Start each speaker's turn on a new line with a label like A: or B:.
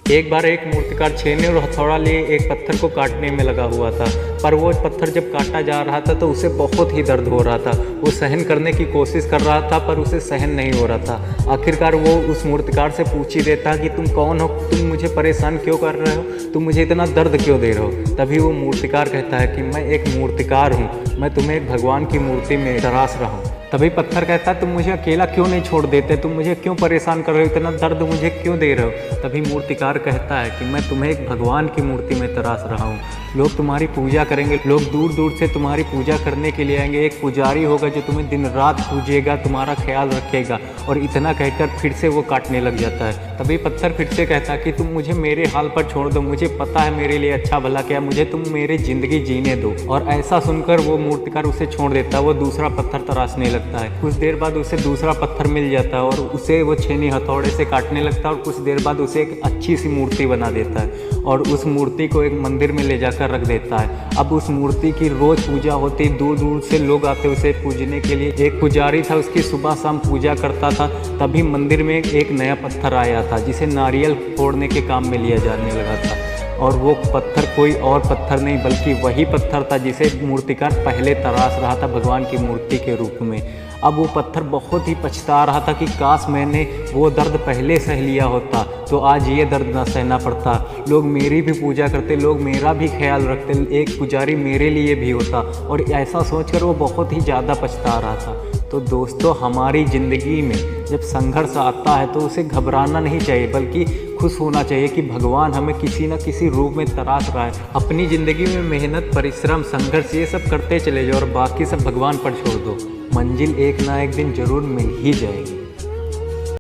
A: एक बार एक मूर्तिकार छेनी और हथौड़ा लिए एक पत्थर को काटने में लगा हुआ था, पर वो पत्थर जब काटा जा रहा था तो उसे बहुत ही दर्द हो रहा था। वो सहन करने की कोशिश कर रहा था पर उसे सहन नहीं हो रहा था। आखिरकार वो उस मूर्तिकार से पूछ ही देता कि तुम कौन हो, तुम मुझे परेशान क्यों कर रहे हो, तुम मुझे इतना दर्द क्यों दे रहे हो। तभी वो मूर्तिकार कहता है कि मैं एक मूर्तिकार हूँ, मैं तुम्हें एक भगवान की मूर्ति में तराश रहा हूँ। तभी पत्थर कहता है तुम मुझे अकेला क्यों नहीं छोड़ देते, तुम मुझे क्यों परेशान कर रहे हो, इतना दर्द मुझे क्यों दे रहे हो। तभी मूर्तिकार कहता है कि मैं तुम्हें एक भगवान की मूर्ति में तराश रहा हूँ, लोग तुम्हारी पूजा करेंगे, लोग दूर दूर से तुम्हारी पूजा करने के लिए आएंगे, एक पुजारी होगा जो तुम्हें दिन रात पूजेगा, तुम्हारा ख्याल रखेगा। और इतना कहकर फिर से वो काटने लग जाता है। तभी पत्थर फिर से कहता है कि तुम मुझे मेरे हाल पर छोड़ दो, मुझे पता है मेरे लिए अच्छा भला क्या, मुझे तुम मेरी ज़िंदगी जीने दो। और ऐसा सुनकर वो मूर्तिकार उसे छोड़ देता है, वो दूसरा पत्थर तराशने लगता है। कुछ देर बाद उसे दूसरा पत्थर मिल जाता है और उसे वो छेनी हथौड़े से काटने लगता है और कुछ देर बाद उसे एक अच्छी सी मूर्ति बना देता है और उस मूर्ति को एक मंदिर में ले जाकर रख देता है। अब उस मूर्ति की रोज़ पूजा होती, दूर दूर से लोग आते उसे पूजने के लिए। एक पुजारी था, उसकी सुबह शाम पूजा करता था। तभी मंदिर में एक नया पत्थर आया था जिसे नारियल फोड़ने के काम में लिया जाने लगा था। और वो पत्थर कोई और पत्थर नहीं बल्कि वही पत्थर था जिसे मूर्तिकार पहले तराश रहा था भगवान की मूर्ति के रूप में। अब वो पत्थर बहुत ही पछता रहा था कि काश मैंने वो दर्द पहले सह लिया होता तो आज ये दर्द ना सहना पड़ता, लोग मेरी भी पूजा करते, लोग मेरा भी ख्याल रखते, एक पुजारी मेरे लिए भी होता। और ऐसा सोचकर वो बहुत ही ज़्यादा पछता रहा था। तो दोस्तों, हमारी ज़िंदगी में जब संघर्ष आता है तो उसे घबराना नहीं चाहिए बल्कि खुश होना चाहिए कि भगवान हमें किसी न किसी रूप में तराश रहा है। अपनी ज़िंदगी में मेहनत, परिश्रम, संघर्ष ये सब करते चले जाओ और बाकी सब भगवान पर छोड़ दो। मंजिल एक ना एक दिन ज़रूर मिल ही जाएगी।